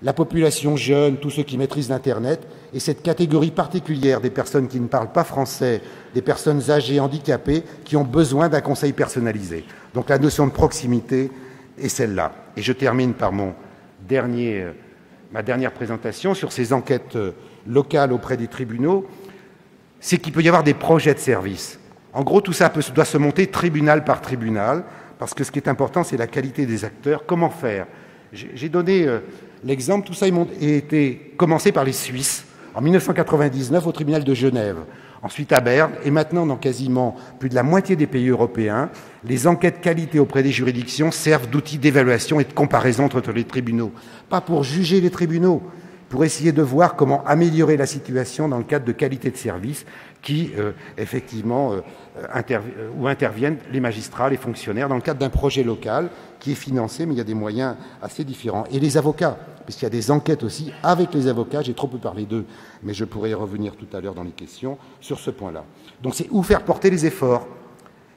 La population jeune, tous ceux qui maîtrisent l'Internet, et cette catégorie particulière des personnes qui ne parlent pas français, des personnes âgées, handicapées, qui ont besoin d'un conseil personnalisé. Donc la notion de proximité est celle-là. Et je termine par ma dernière présentation sur ces enquêtes locales auprès des tribunaux. C'est qu'il peut y avoir des projets de service. En gros, tout ça doit se monter tribunal par tribunal, parce que ce qui est important, c'est la qualité des acteurs. Comment faire? J'ai donné l'exemple, tout ça a été commencé par les Suisses en 1999 au tribunal de Genève, ensuite à Berne, et maintenant dans quasiment plus de la moitié des pays européens, les enquêtes qualité auprès des juridictions servent d'outils d'évaluation et de comparaison entre les tribunaux. Pas pour juger les tribunaux, pour essayer de voir comment améliorer la situation dans le cadre de qualité de service qui, effectivement, où interviennent les magistrats, les fonctionnaires, dans le cadre d'un projet local qui est financé, mais il y a des moyens assez différents. Et les avocats, puisqu'il y a des enquêtes aussi avec les avocats, j'ai trop peu parlé d'eux, mais je pourrais y revenir tout à l'heure dans les questions sur ce point-là. Donc c'est où faire porter les efforts.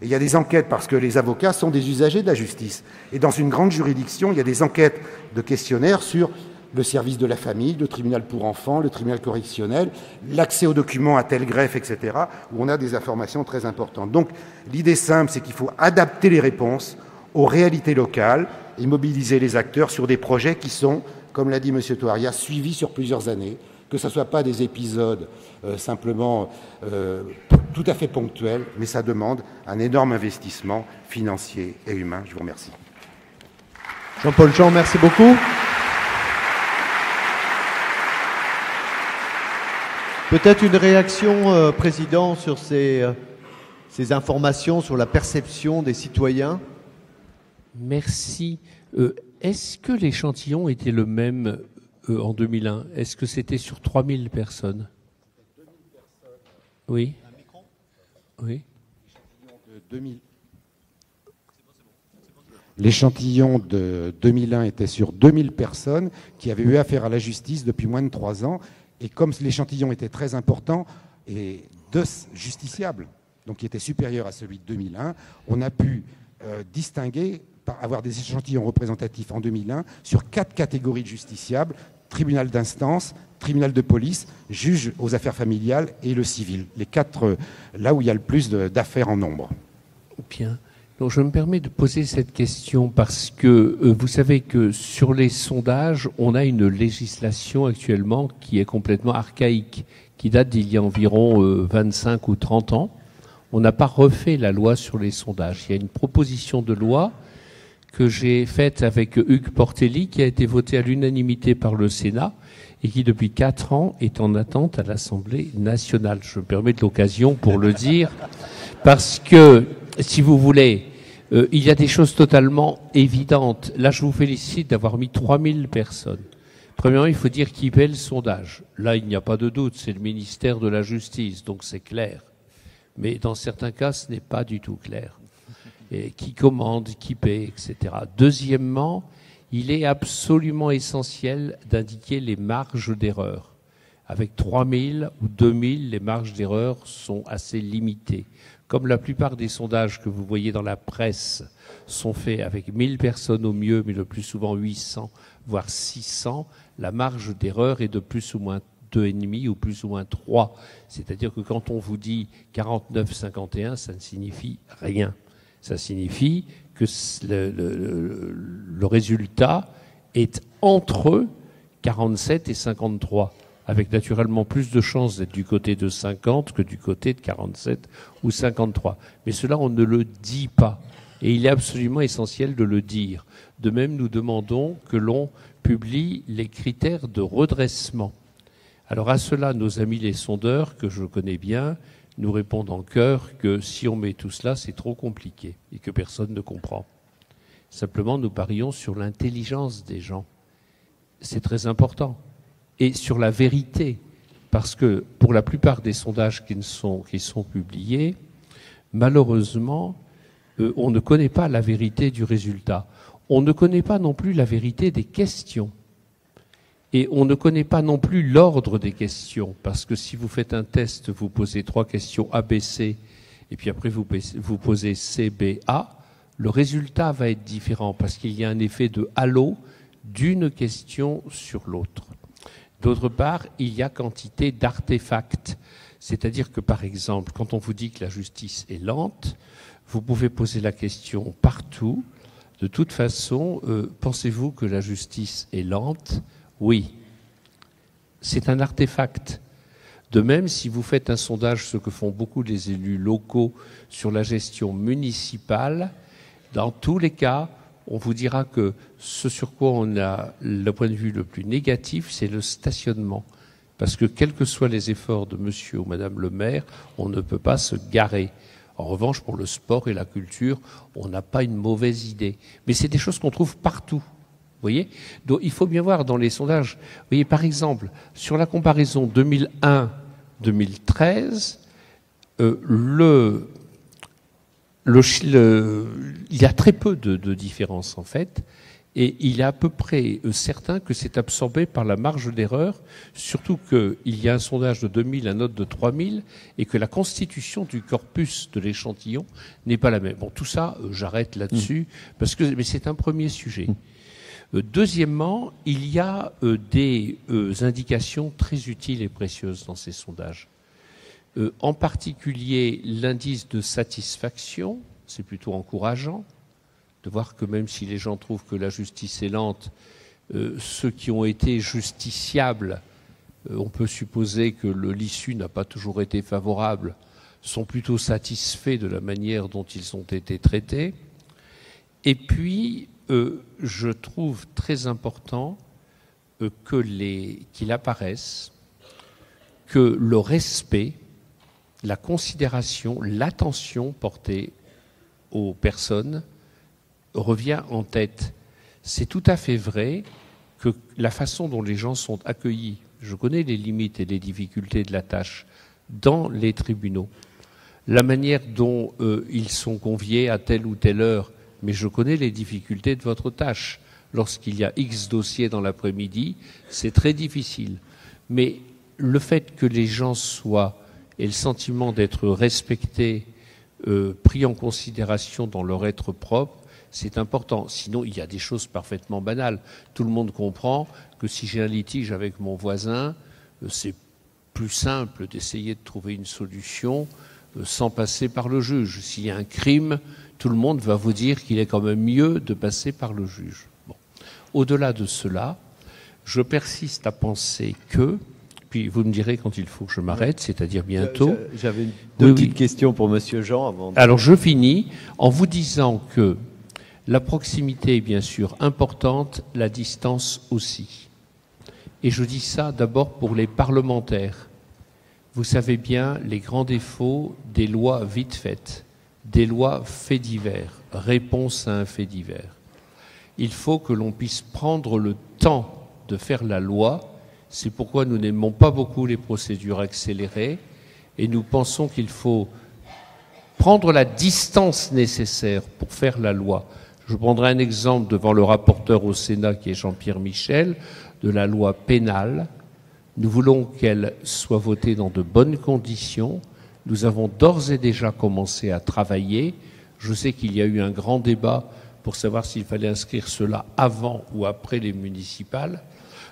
Et il y a des enquêtes parce que les avocats sont des usagers de la justice. Et dans une grande juridiction, il y a des enquêtes de questionnaires sur le service de la famille, le tribunal pour enfants, le tribunal correctionnel, l'accès aux documents à tel greffe, etc., où on a des informations très importantes. Donc l'idée simple, c'est qu'il faut adapter les réponses aux réalités locales et mobiliser les acteurs sur des projets qui sont, comme l'a dit M. Touaria, suivis sur plusieurs années, que ce ne soit pas des épisodes simplement tout à fait ponctuels, mais ça demande un énorme investissement financier et humain. Je vous remercie. Jean-Paul Jean, merci beaucoup. Peut-être une réaction, Président, sur ces informations, sur la perception des citoyens. Merci. Est-ce que l'échantillon était le même en 2001? Est-ce que c'était sur 3000 personnes? Oui. Oui. L'échantillon de 2001 était sur 2000 personnes qui avaient eu affaire à la justice depuis moins de 3 ans. Et comme l'échantillon était très important et de justiciables, donc qui était supérieur à celui de 2001, on a pu distinguer, avoir des échantillons représentatifs en 2001 sur 4 catégories de justiciables: tribunal d'instance, tribunal de police, juge aux affaires familiales et le civil. Les 4, là où il y a le plus d'affaires en nombre. Bien. Donc je me permets de poser cette question parce que vous savez que sur les sondages, on a une législation actuellement qui est complètement archaïque, qui date d'il y a environ 25 ou 30 ans. On n'a pas refait la loi sur les sondages. Il y a une proposition de loi que j'ai faite avec Hugues Portelli, qui a été votée à l'unanimité par le Sénat et qui, depuis 4 ans, est en attente à l'Assemblée nationale. Je me permets de l'occasion pour le dire, parce que, si vous voulez, il y a des choses totalement évidentes. Là, je vous félicite d'avoir mis 3000 personnes. Premièrement, il faut dire qui paie le sondage. Là, il n'y a pas de doute, c'est le ministère de la Justice, donc c'est clair. Mais dans certains cas, ce n'est pas du tout clair. Et qui commande, qui paie, etc. Deuxièmement, il est absolument essentiel d'indiquer les marges d'erreur. Avec 3000 ou 2000, les marges d'erreur sont assez limitées. Comme la plupart des sondages que vous voyez dans la presse sont faits avec 1000 personnes au mieux, mais le plus souvent 800, voire 600, la marge d'erreur est de plus ou moins 2,5 ou plus ou moins 3. C'est-à-dire que quand on vous dit 49,51, ça ne signifie rien. Ça signifie que le résultat est entre 47 et 53, avec naturellement plus de chances d'être du côté de 50 que du côté de 47 ou 53. Mais cela, on ne le dit pas. Et il est absolument essentiel de le dire. De même, nous demandons que l'on publie les critères de redressement. Alors à cela, nos amis les sondeurs, que je connais bien, nous répondent en chœur que si on met tout cela, c'est trop compliqué et que personne ne comprend. Simplement, nous parions sur l'intelligence des gens. C'est très important. Et sur la vérité, parce que pour la plupart des sondages qui sont publiés, malheureusement, on ne connaît pas la vérité du résultat. On ne connaît pas non plus la vérité des questions. Et on ne connaît pas non plus l'ordre des questions, parce que si vous faites un test, vous posez 3 questions A, B, C, et puis après vous posez C, B, A, le résultat va être différent, parce qu'il y a un effet de halo d'une question sur l'autre. D'autre part, il y a quantité d'artefacts, c'est-à-dire que par exemple, quand on vous dit que la justice est lente, vous pouvez poser la question partout. De toute façon, pensez-vous que la justice est lente ? Oui. C'est un artefact. De même, si vous faites un sondage, ce que font beaucoup des élus locaux sur la gestion municipale, dans tous les cas, on vous dira que ce sur quoi on a le point de vue le plus négatif, c'est le stationnement. Parce que quels que soient les efforts de monsieur ou madame le maire, on ne peut pas se garer. En revanche, pour le sport et la culture, on n'a pas une mauvaise idée. Mais c'est des choses qu'on trouve partout. Vous voyez ? Donc, il faut bien voir dans les sondages. Vous voyez, par exemple, sur la comparaison 2001-2013, il y a très peu de différence, en fait. Et il est à peu près certain que c'est absorbé par la marge d'erreur, surtout qu'il y a un sondage de 2000, un autre de 3000, et que la constitution du corpus de l'échantillon n'est pas la même. Bon, tout ça, j'arrête là-dessus, mais c'est un premier sujet. Deuxièmement, il y a des indications très utiles et précieuses dans ces sondages. En particulier, l'indice de satisfaction, c'est plutôt encourageant de voir que même si les gens trouvent que la justice est lente, ceux qui ont été justiciables, on peut supposer que l'issue n'a pas toujours été favorable, sont plutôt satisfaits de la manière dont ils ont été traités. Et puis, je trouve très important qu'il apparaisse que le respect, la considération, l'attention portée aux personnes revient en tête. C'est tout à fait vrai que la façon dont les gens sont accueillis, je connais les limites et les difficultés de la tâche dans les tribunaux, la manière dont ils sont conviés à telle ou telle heure, mais je connais les difficultés de votre tâche. Lorsqu'il y a X dossiers dans l'après-midi, c'est très difficile. Mais le fait que les gens aient le sentiment d'être respectés, pris en considération dans leur être propre, c'est important. Sinon, il y a des choses parfaitement banales. Tout le monde comprend que si j'ai un litige avec mon voisin, c'est plus simple d'essayer de trouver une solution sans passer par le juge. S'il y a un crime, tout le monde va vous dire qu'il est quand même mieux de passer par le juge. Bon. Au-delà de cela, je persiste à penser que, puis vous me direz quand il faut que je m'arrête, c'est-à-dire bientôt. J'avais deux petites questions pour Monsieur Jean avant. Alors je finis en vous disant que la proximité est bien sûr importante, la distance aussi. Et je dis ça d'abord pour les parlementaires. Vous savez bien les grands défauts des lois vite faites, des lois faits divers, réponse à un fait divers. Il faut que l'on puisse prendre le temps de faire la loi. C'est pourquoi nous n'aimons pas beaucoup les procédures accélérées et nous pensons qu'il faut prendre la distance nécessaire pour faire la loi. Je prendrai un exemple devant le rapporteur au Sénat qui est Jean-Pierre Michel, de la loi pénale. Nous voulons qu'elle soit votée dans de bonnes conditions. Nous avons d'ores et déjà commencé à travailler. Je sais qu'il y a eu un grand débat pour savoir s'il fallait inscrire cela avant ou après les municipales.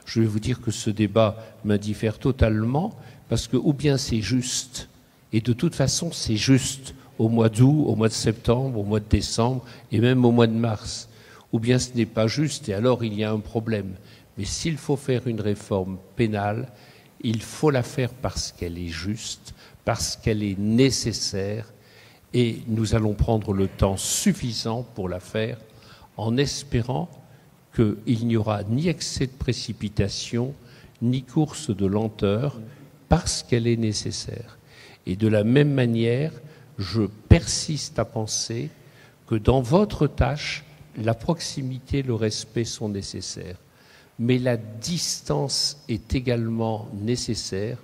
Je vais vous dire que ce débat m'indiffère totalement parce que ou bien c'est juste, et de toute façon c'est juste au mois d'août, au mois de septembre, au mois de décembre et même au mois de mars. ou bien ce n'est pas juste, et alors il y a un problème. Mais s'il faut faire une réforme pénale, il faut la faire parce qu'elle est juste, parce qu'elle est nécessaire, et nous allons prendre le temps suffisant pour la faire, en espérant qu'il n'y aura ni excès de précipitation, ni course de lenteur, parce qu'elle est nécessaire. Et de la même manière, je persiste à penser que dans votre tâche, la proximité et le respect sont nécessaires. Mais la distance est également nécessaire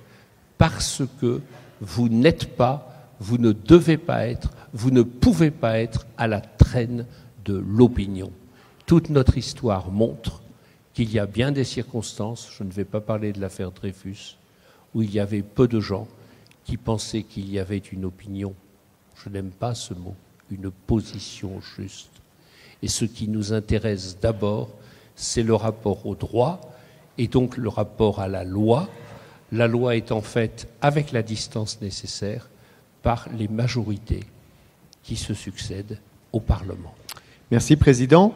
parce que vous n'êtes pas, vous ne devez pas être, vous ne pouvez pas être à la traîne de l'opinion. Toute notre histoire montre qu'il y a bien des circonstances, je ne vais pas parler de l'affaire Dreyfus, où il y avait peu de gens qui pensaient qu'il y avait une opinion, je n'aime pas ce mot, une position juste. Et ce qui nous intéresse d'abord, c'est le rapport au droit et donc le rapport à la loi. La loi étant faite avec la distance nécessaire par les majorités qui se succèdent au Parlement. Merci, Président.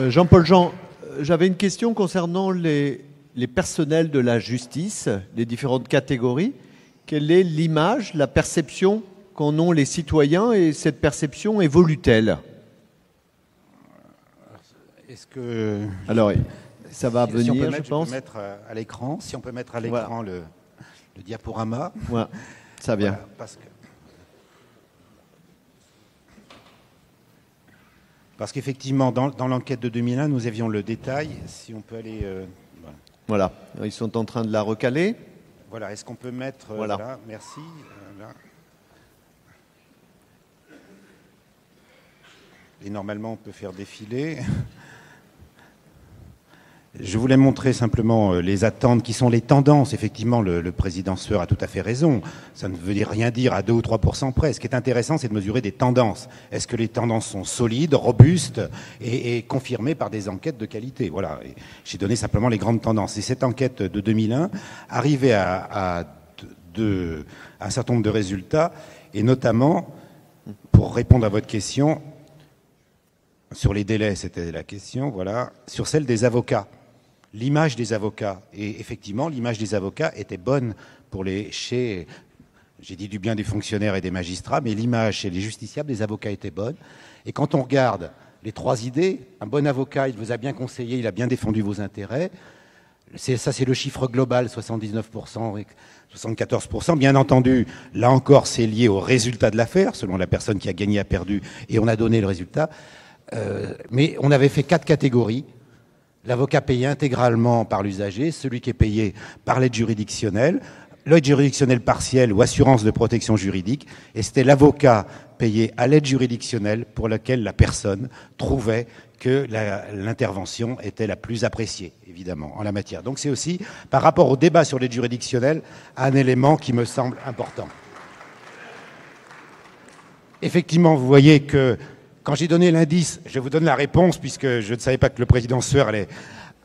Jean-Paul Jean, j'avais une question concernant les personnels de la justice, les différentes catégories. Quelle est l'image, la perception qu'en ont les citoyens et cette perception évolue-t-elle? Est-ce que... Alors, ça va venir, si on peut mettre, je pense. Je peux mettre à l'écran, si on peut mettre à l'écran le diaporama. Voilà, ça vient. Voilà, parce qu'effectivement, dans l'enquête de 2001, nous avions le détail. Si on peut aller... Voilà, ils sont en train de la recaler. Voilà, est-ce qu'on peut mettre... Voilà. Là, merci. Là. Et normalement, on peut faire défiler. Je voulais montrer simplement les attentes qui sont les tendances. Effectivement, le président Sueur a tout à fait raison. Ça ne veut rien dire à 2 ou 3% près. Ce qui est intéressant, c'est de mesurer des tendances. Est-ce que les tendances sont solides, robustes et confirmées par des enquêtes de qualité? Voilà. J'ai donné simplement les grandes tendances. Et cette enquête de 2001 arrivait à un certain nombre de résultats, et notamment, pour répondre à votre question, sur les délais, c'était la question, voilà, sur celle des avocats. L'image des avocats. Et effectivement, l'image des avocats était bonne pour j'ai dit du bien des fonctionnaires et des magistrats, mais l'image chez les justiciables des avocats était bonne. Et quand on regarde les 3 idées, un bon avocat, il vous a bien conseillé, il a bien défendu vos intérêts. Ça, c'est le chiffre global, 79%, 74%. Bien entendu, là encore, c'est lié au résultat de l'affaire, selon la personne qui a gagné, a perdu, et on a donné le résultat. Mais on avait fait 4 catégories. L'avocat payé intégralement par l'usager, celui qui est payé par l'aide juridictionnelle, l'aide juridictionnelle partielle ou assurance de protection juridique, et c'était l'avocat payé à l'aide juridictionnelle pour laquelle la personne trouvait que l'intervention était la plus appréciée, évidemment, en la matière. Donc c'est aussi, par rapport au débat sur l'aide juridictionnelle, un élément qui me semble important. Effectivement, vous voyez que quand j'ai donné l'indice, je vous donne la réponse, puisque je ne savais pas que le président Sueur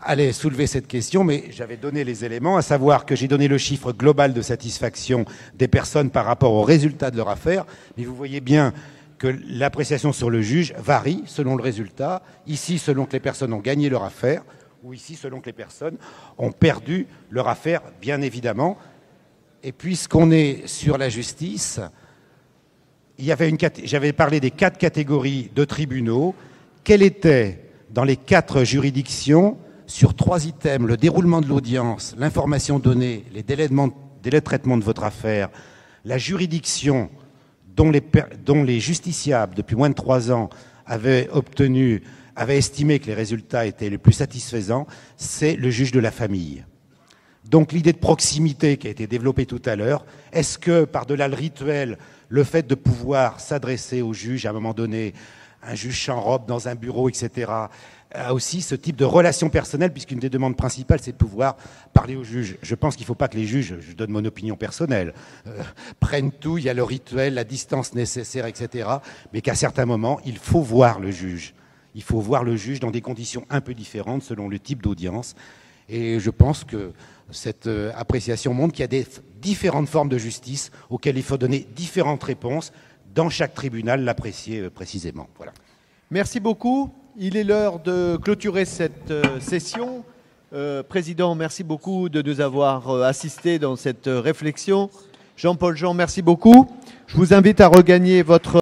allait soulever cette question, mais j'avais donné les éléments, à savoir que j'ai donné le chiffre global de satisfaction des personnes par rapport au résultat de leur affaire. Mais vous voyez bien que l'appréciation sur le juge varie selon le résultat, ici selon que les personnes ont gagné leur affaire, ou ici selon que les personnes ont perdu leur affaire, bien évidemment. Et puisqu'on est sur la justice... J'avais parlé des 4 catégories de tribunaux. Quel était, dans les 4 juridictions, sur 3 items, le déroulement de l'audience, l'information donnée, les délais de traitement de votre affaire, la juridiction dont les justiciables, depuis moins de 3 ans, avaient estimé que les résultats étaient les plus satisfaisants, c'est le juge de la famille. Donc l'idée de proximité qui a été développée tout à l'heure, est-ce que, par-delà le rituel, le fait de pouvoir s'adresser au juge à un moment donné, un juge sans robe dans un bureau, etc., a aussi ce type de relation personnelle, puisqu'une des demandes principales, c'est de pouvoir parler au juge. Je pense qu'il ne faut pas que les juges, je donne mon opinion personnelle, prennent tout, il y a le rituel, la distance nécessaire, etc., mais qu'à certains moments, il faut voir le juge. Il faut voir le juge dans des conditions un peu différentes selon le type d'audience. Et je pense que cette appréciation montre qu'il y a des différentes formes de justice auxquelles il faut donner différentes réponses dans chaque tribunal, l'apprécier précisément. Voilà. Merci beaucoup. Il est l'heure de clôturer cette session. Président, merci beaucoup de nous avoir assistés dans cette réflexion. Jean-Paul Jean, merci beaucoup. Je vous invite à regagner votre